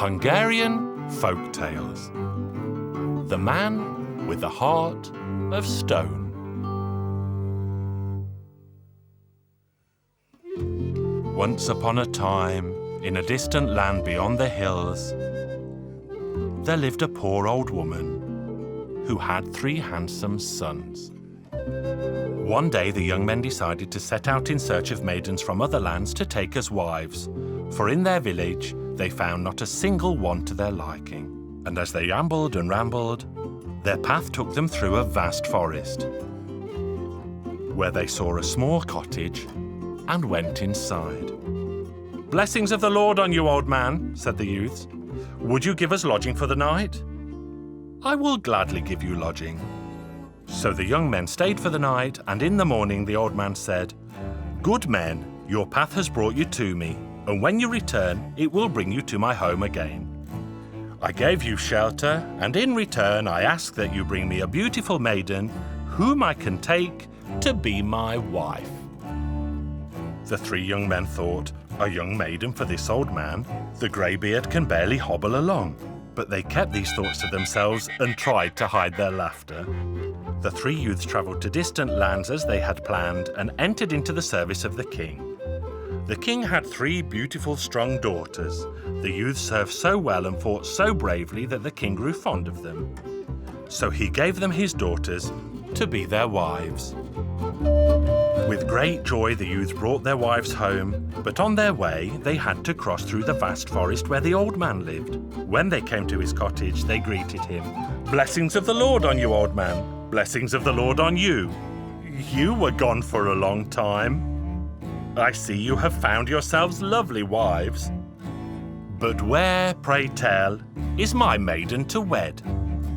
Hungarian Folk Tales. The Man with the Heart of Stone. Once upon a time, in a distant land beyond the hills, there lived a poor old woman who had 3 handsome sons. One day the young men decided to set out in search of maidens from other lands to take as wives, for in their village they found not a single one to their liking. And as they ambled and rambled, their path took them through a vast forest, where they saw a small cottage and went inside. "Blessings of the Lord on you, old man," said the youths. "Would you give us lodging for the night?" "I will gladly give you lodging." So the young men stayed for the night, and in the morning the old man said, "Good men, your path has brought you to me, and when you return, it will bring you to my home again. I gave you shelter, and in return I ask that you bring me a beautiful maiden whom I can take to be my wife." The 3 young men thought, "A young maiden for this old man? The greybeard can barely hobble along." But they kept these thoughts to themselves and tried to hide their laughter. The 3 youths travelled to distant lands as they had planned and entered into the service of the king. The king had 3 beautiful, strong daughters. The youths served so well and fought so bravely that the king grew fond of them. So he gave them his daughters to be their wives. With great joy, the youths brought their wives home, but on their way, they had to cross through the vast forest where the old man lived. When they came to his cottage, they greeted him. "Blessings of the Lord on you, old man. Blessings of the Lord on you. You were gone for a long time. I see you have found yourselves lovely wives. But where, pray tell, is my maiden to wed?"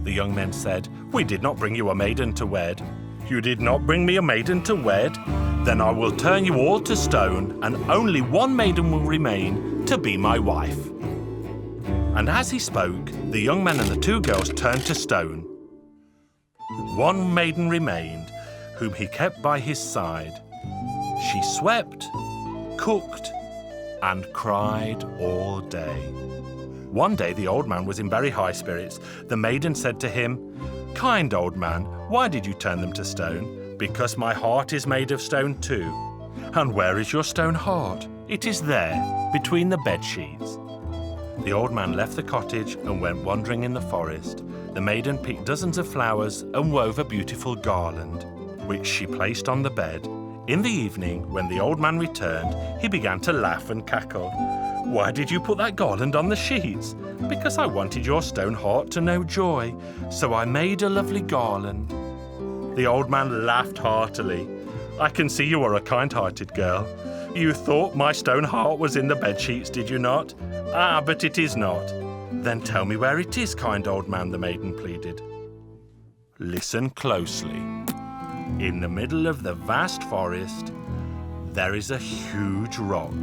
The young men said, "We did not bring you a maiden to wed." "You did not bring me a maiden to wed? Then I will turn you all to stone, and only one maiden will remain to be my wife." And as he spoke, the young man and the 2 girls turned to stone. One maiden remained, whom he kept by his side. She swept, cooked, and cried all day. One day the old man was in very high spirits. The maiden said to him, "Kind old man, why did you turn them to stone?" "Because my heart is made of stone too." "And where is your stone heart?" "It is there, between the bed sheets." The old man left the cottage and went wandering in the forest. The maiden picked dozens of flowers and wove a beautiful garland, which she placed on the bed. In the evening, when the old man returned, he began to laugh and cackle. "Why did you put that garland on the sheets?" "Because I wanted your stone heart to know joy, so I made a lovely garland." The old man laughed heartily. "I can see you are a kind-hearted girl. You thought my stone heart was in the bedsheets, did you not? Ah, but it is not." "Then tell me where it is, kind old man," the maiden pleaded. "Listen closely. In the middle of the vast forest, there is a huge rock,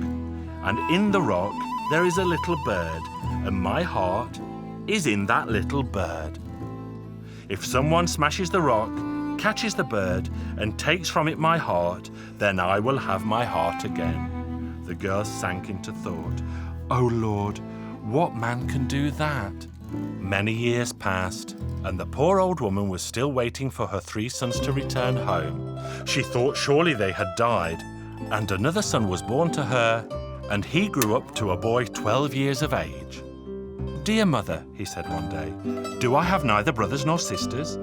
and in the rock there is a little bird, and my heart is in that little bird. If someone smashes the rock, catches the bird, and takes from it my heart, then I will have my heart again." The girl sank into thought. "Oh Lord, what man can do that?" Many years passed, and the poor old woman was still waiting for her 3 sons to return home. She thought surely they had died, and another son was born to her, and he grew up to a boy 12 years of age. "Dear mother," he said one day, "do I have neither brothers nor sisters?"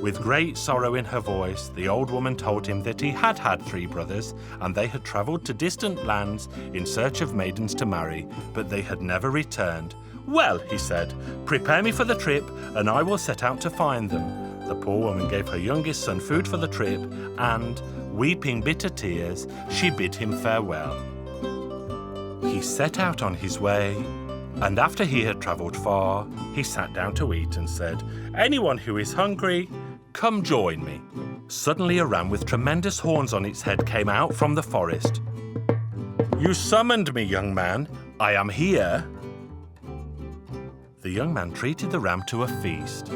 With great sorrow in her voice, the old woman told him that he had had 3 brothers, and they had travelled to distant lands in search of maidens to marry, but they had never returned. "Well," he said, "prepare me for the trip, and I will set out to find them." The poor woman gave her youngest son food for the trip, and, weeping bitter tears, she bid him farewell. He set out on his way, and after he had travelled far, he sat down to eat and said, "Anyone who is hungry, come join me." Suddenly a ram with tremendous horns on its head came out from the forest. "You summoned me, young man. I am here." The young man treated the ram to a feast.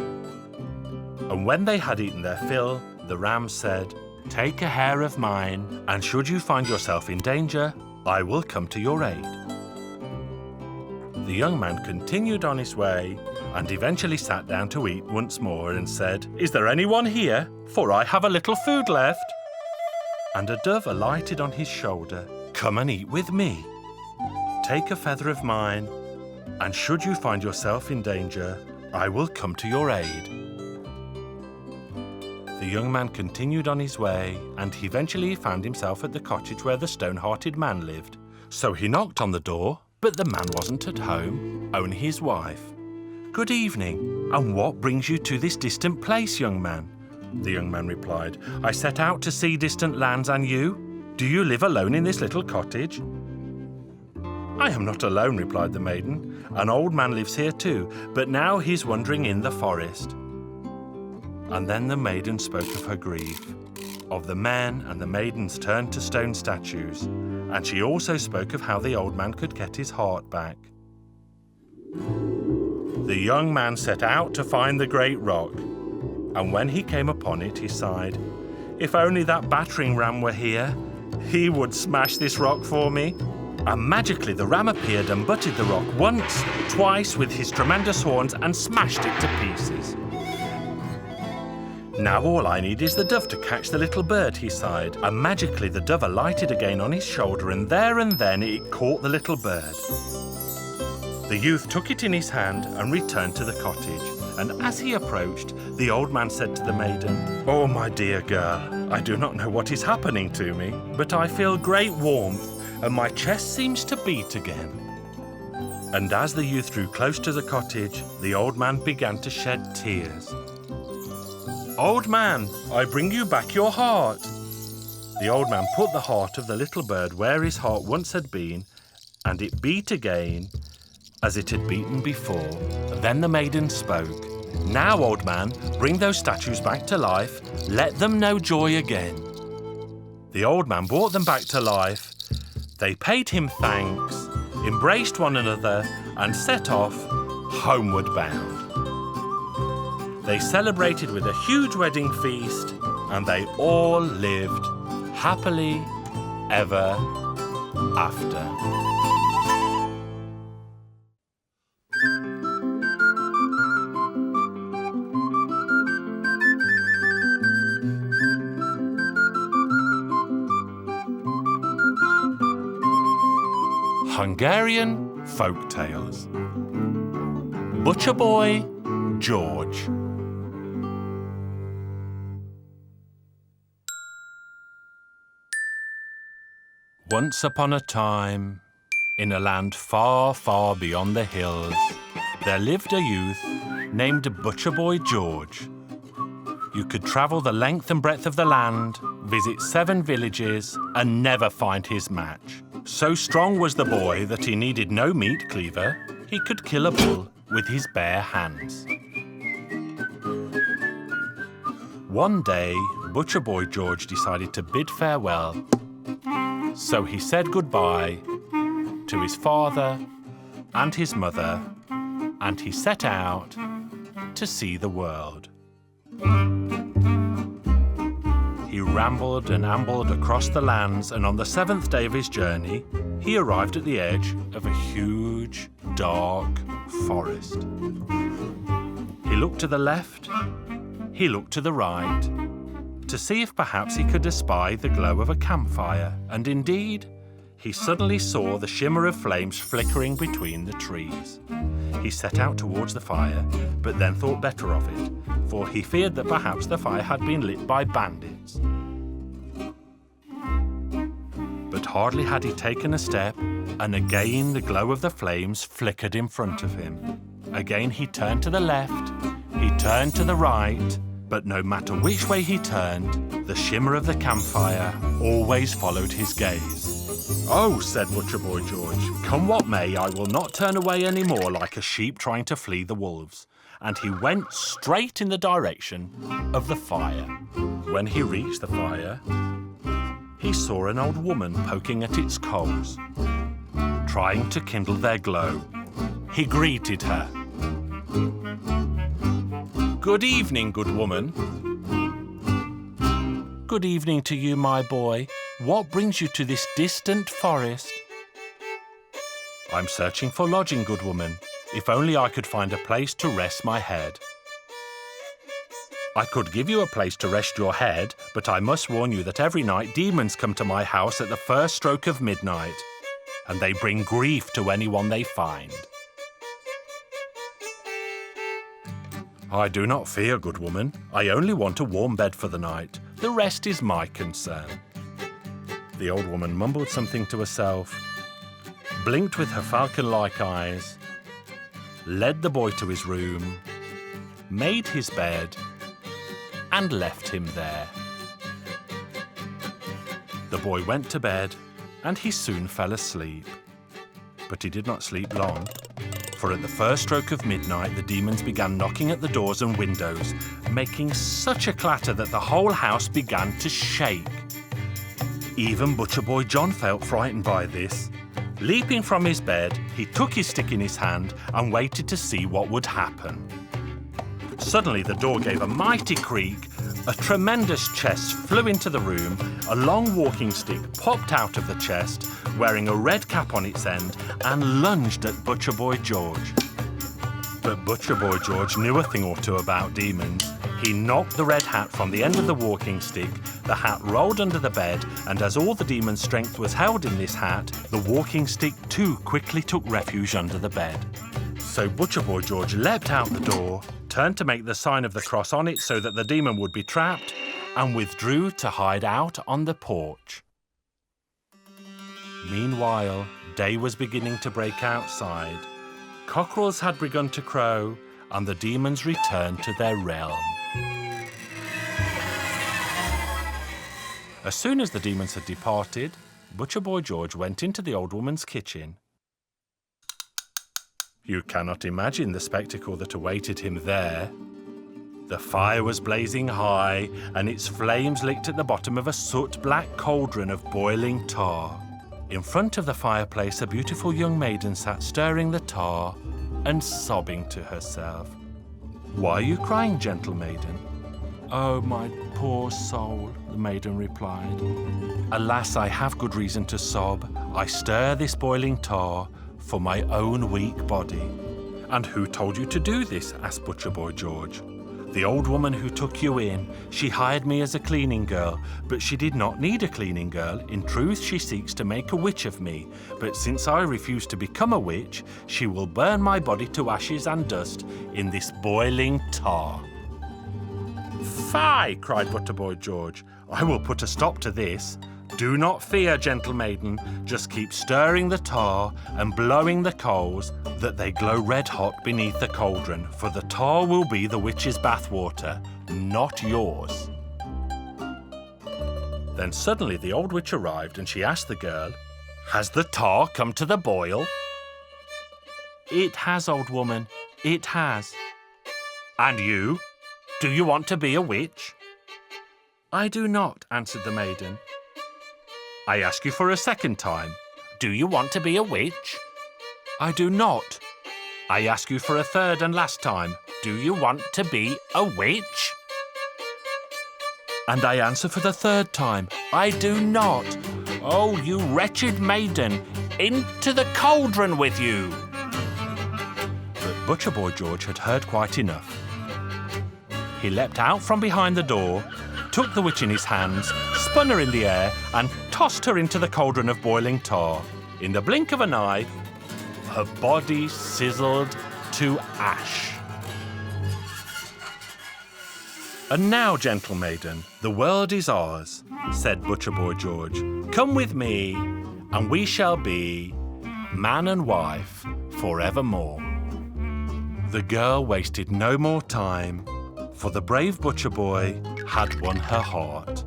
And when they had eaten their fill, the ram said, "Take a hair of mine, and should you find yourself in danger, I will come to your aid." The young man continued on his way and eventually sat down to eat once more and said, "Is there anyone here? For I have a little food left." And a dove alighted on his shoulder. "Come and eat with me. Take a feather of mine, and should you find yourself in danger, I will come to your aid." The young man continued on his way, and he eventually found himself at the cottage where the stone-hearted man lived. So he knocked on the door, but the man wasn't at home, only his wife. "Good evening, and what brings you to this distant place, young man?" The young man replied, "I set out to see distant lands, and you? Do you live alone in this little cottage?" "I am not alone," replied the maiden. "An old man lives here too, but now he's wandering in the forest." And then the maiden spoke of her grief, of the men and the maidens turned to stone statues, and she also spoke of how the old man could get his heart back. The young man set out to find the great rock, and when he came upon it, he sighed, "If only that battering ram were here, he would smash this rock for me." And magically the ram appeared and butted the rock once, twice with his tremendous horns and smashed it to pieces. "Now all I need is the dove to catch the little bird," he sighed, and magically the dove alighted again on his shoulder, and there and then it caught the little bird. The youth took it in his hand and returned to the cottage, and as he approached, the old man said to the maiden, "Oh, my dear girl, I do not know what is happening to me, but I feel great warmth, and my chest seems to beat again." And as the youth drew close to the cottage, the old man began to shed tears. "Old man, I bring you back your heart." The old man put the heart of the little bird where his heart once had been, and it beat again as it had beaten before. Then the maiden spoke. "Now, old man, bring those statues back to life. Let them know joy again." The old man brought them back to life. They paid him thanks, embraced one another, and set off homeward bound. They celebrated with a huge wedding feast, and they all lived happily ever after. Hungarian Folk Tales. Butcher Boy George. Once upon a time, in a land far, far beyond the hills, there lived a youth named Butcher Boy George. You could travel the length and breadth of the land, visit 7 villages, and never find his match. So strong was the boy that he needed no meat cleaver. He could kill a bull with his bare hands. One day, Butcher Boy George decided to bid farewell. So he said goodbye to his father and his mother, and he set out to see the world. He rambled and ambled across the lands, and on the 7th day of his journey, he arrived at the edge of a huge, dark forest. He looked to the left, he looked to the right, to see if perhaps he could espy the glow of a campfire, and indeed, he suddenly saw the shimmer of flames flickering between the trees. He set out towards the fire, but then thought better of it, for he feared that perhaps the fire had been lit by bandits. But hardly had he taken a step, and again the glow of the flames flickered in front of him. Again he turned to the left, he turned to the right, but no matter which way he turned, the shimmer of the campfire always followed his gaze. "Oh," said Butcher Boy George, "come what may, I will not turn away any more like a sheep trying to flee the wolves." And he went straight in the direction of the fire. When he reached the fire, he saw an old woman poking at its coals, trying to kindle their glow. He greeted her. "Good evening, good woman." "Good evening to you, my boy. What brings you to this distant forest?" I'm searching for lodging, good woman. If only I could find a place to rest my head. I could give you a place to rest your head, but I must warn you that every night demons come to my house at the first stroke of midnight, and they bring grief to anyone they find. I do not fear, good woman. I only want a warm bed for the night. The rest is my concern. The old woman mumbled something to herself, blinked with her falcon-like eyes, led the boy to his room, made his bed, and left him there. The boy went to bed, and he soon fell asleep. But he did not sleep long, for at the first stroke of midnight the demons began knocking at the doors and windows, making such a clatter that the whole house began to shake. Even Butcher Boy John felt frightened by this. Leaping from his bed, he took his stick in his hand and waited to see what would happen. Suddenly the door gave a mighty creak, a tremendous chest flew into the room, a long walking stick popped out of the chest, wearing a red cap on its end, and lunged at Butcher Boy George. But Butcher Boy George knew a thing or two about demons. He knocked the red hat from the end of the walking stick, the hat rolled under the bed, and as all the demon's strength was held in this hat, the walking stick too quickly took refuge under the bed. So Butcher Boy George leapt out the door, turned to make the sign of the cross on it so that the demon would be trapped, and withdrew to hide out on the porch. Meanwhile, day was beginning to break outside. Cockerels had begun to crow, and the demons returned to their realm. As soon as the demons had departed, Butcher Boy George went into the old woman's kitchen. You cannot imagine the spectacle that awaited him there. The fire was blazing high, and its flames licked at the bottom of a soot-black cauldron of boiling tar. In front of the fireplace, a beautiful young maiden sat stirring the tar and sobbing to herself. Why are you crying, gentle maiden? Oh, my poor soul, the maiden replied. Alas, I have good reason to sob. I stir this boiling tar for my own weak body. And who told you to do this? Asked Butcher Boy George. The old woman who took you in. She hired me as a cleaning girl, but she did not need a cleaning girl. In truth, she seeks to make a witch of me. But since I refuse to become a witch, she will burn my body to ashes and dust in this boiling tar. Fie, cried Butcher Boy George. I will put a stop to this. Do not fear, gentle maiden. Just keep stirring the tar and blowing the coals that they glow red hot beneath the cauldron, for the tar will be the witch's bathwater, not yours. Then suddenly the old witch arrived and she asked the girl, Has the tar come to the boil? It has, old woman, it has. And you? Do you want to be a witch? I do not, answered the maiden. I ask you for a second time. Do you want to be a witch? I do not. I ask you for a third and last time. Do you want to be a witch? And I answer for the third time. I do not. Oh, you wretched maiden, into the cauldron with you. But Butcher Boy George had heard quite enough. He leapt out from behind the door, took the witch in his hands, spun her in the air, and tossed her into the cauldron of boiling tar. In the blink of an eye, her body sizzled to ash. And now, gentle maiden, the world is ours, said Butcher Boy George. Come with me, and we shall be man and wife forevermore. The girl wasted no more time, for the brave butcher boy had won her heart.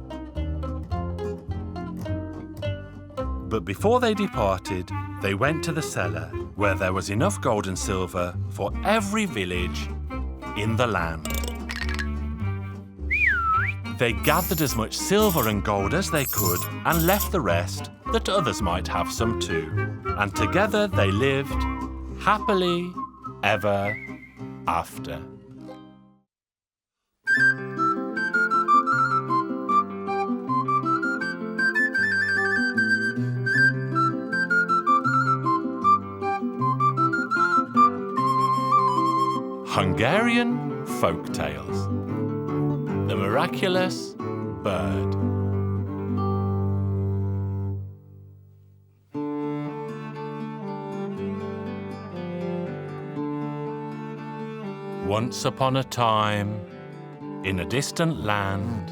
But before they departed, they went to the cellar, where there was enough gold and silver for every village in the land. They gathered as much silver and gold as they could and left the rest, that others might have some too. And together they lived happily ever after. Hungarian Folk Tales. The Miraculous Bird. Once upon a time, in a distant land,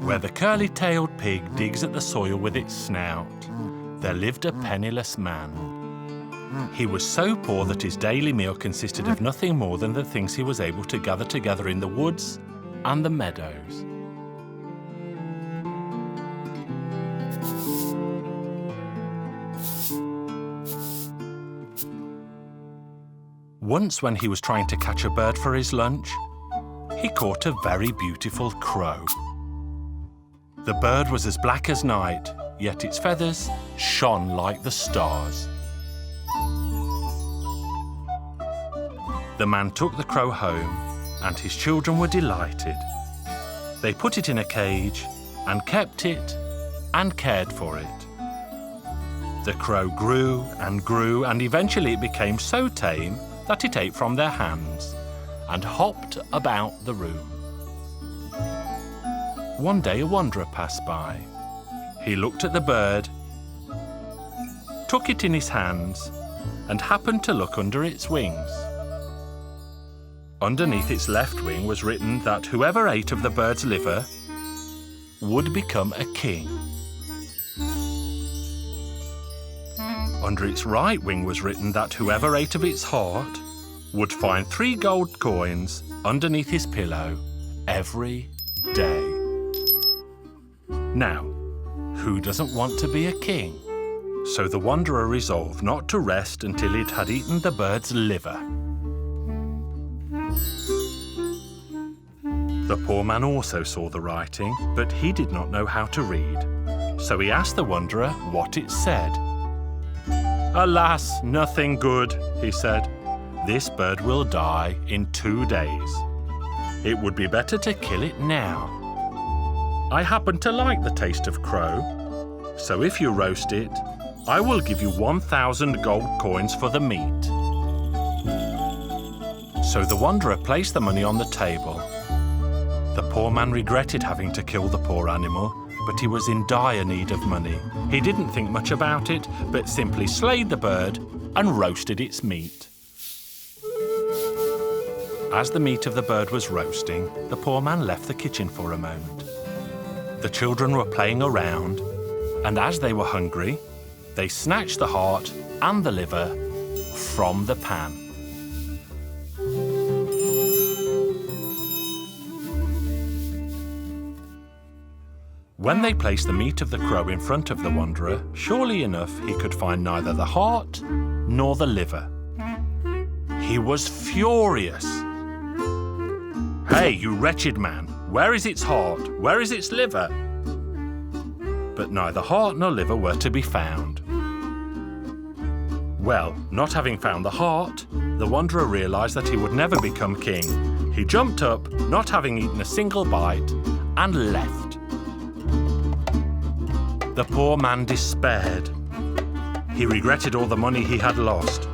where the curly-tailed pig digs at the soil with its snout, there lived a penniless man. He was so poor that his daily meal consisted of nothing more than the things he was able to gather together in the woods and the meadows. Once, when he was trying to catch a bird for his lunch, he caught a very beautiful crow. The bird was as black as night, yet its feathers shone like the stars. The man took the crow home, and his children were delighted. They put it in a cage and kept it and cared for it. The crow grew, and eventually it became so tame that it ate from their hands and hopped about the room. One day a wanderer passed by. He looked at the bird, took it in his hands, and happened to look under its wings. Underneath its left wing was written that whoever ate of the bird's liver would become a king. Under its right wing was written that whoever ate of its heart would find 3 gold coins underneath his pillow every day. Now, who doesn't want to be a king? So the wanderer resolved not to rest until it had eaten the bird's liver. The poor man also saw the writing, but he did not know how to read. So he asked the wanderer what it said. "Alas, nothing good," he said. "This bird will die in 2 days. It would be better to kill it now. I happen to like the taste of crow, so if you roast it, I will give you 1,000 gold coins for the meat." So the wanderer placed the money on the table. The poor man regretted having to kill the poor animal, but he was in dire need of money. He didn't think much about it, but simply slayed the bird and roasted its meat. As the meat of the bird was roasting, the poor man left the kitchen for a moment. The children were playing around, and as they were hungry, they snatched the heart and the liver from the pan. When they placed the meat of the crow in front of the wanderer, surely enough he could find neither the heart nor the liver. He was furious. "Hey, you wretched man, where is its heart? Where is its liver?" But neither heart nor liver were to be found. Well, not having found the heart, the wanderer realized that he would never become king. He jumped up, not having eaten a single bite, and left. The poor man despaired. He regretted all the money he had lost.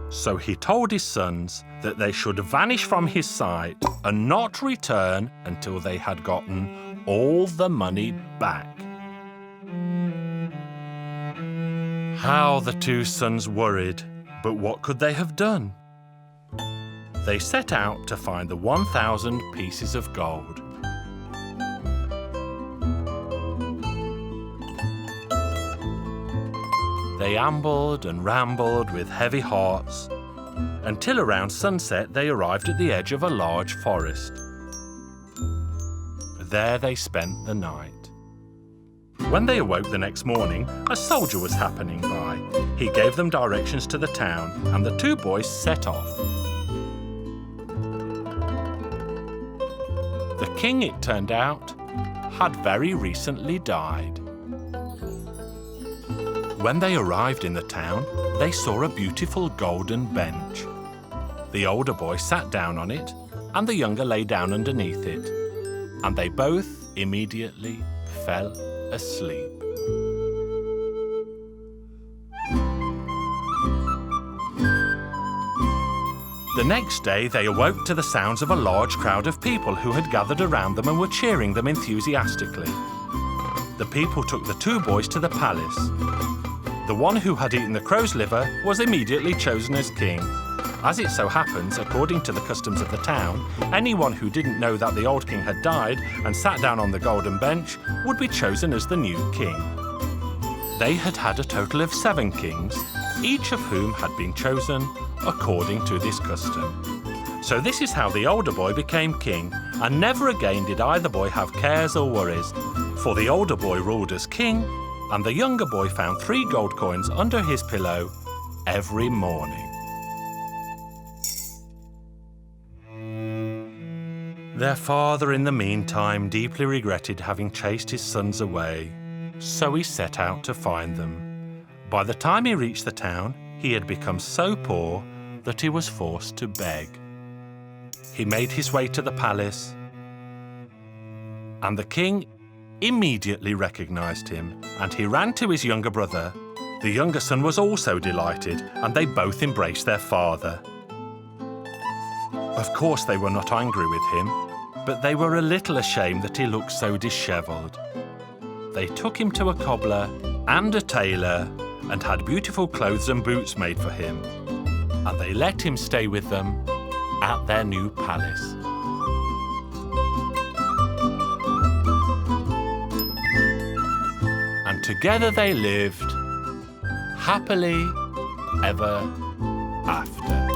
So he told his sons that they should vanish from his sight and not return until they had gotten all the money back. How the 2 sons worried, but what could they have done? They set out to find the 1,000 pieces of gold. They ambled and rambled with heavy hearts, until around sunset they arrived at the edge of a large forest. There they spent the night. When they awoke the next morning, a soldier was happening by. He gave them directions to the town, and the 2 boys set off. The king, it turned out, had very recently died. When they arrived in the town, they saw a beautiful golden bench. The older boy sat down on it, and the younger lay down underneath it, and they both immediately fell asleep. The next day they awoke to the sounds of a large crowd of people who had gathered around them and were cheering them enthusiastically. The people took the two boys to the palace. The one who had eaten the crow's liver was immediately chosen as king. As it so happens, according to the customs of the town, anyone who didn't know that the old king had died and sat down on the golden bench would be chosen as the new king. They had had a total of 7 kings, each of whom had been chosen according to this custom. So this is how the older boy became king, and never again did either boy have cares or worries, for the older boy ruled as king, and the younger boy found 3 gold coins under his pillow every morning. Their father, in the meantime, deeply regretted having chased his sons away, so he set out to find them. By the time he reached the town, he had become so poor that he was forced to beg. He made his way to the palace, and the king immediately recognized him, and he ran to his younger brother. The younger son was also delighted, and they both embraced their father. Of course, they were not angry with him, but they were a little ashamed that he looked so dishevelled. They took him to a cobbler and a tailor and had beautiful clothes and boots made for him, and they let him stay with them at their new palace. And together they lived happily ever after.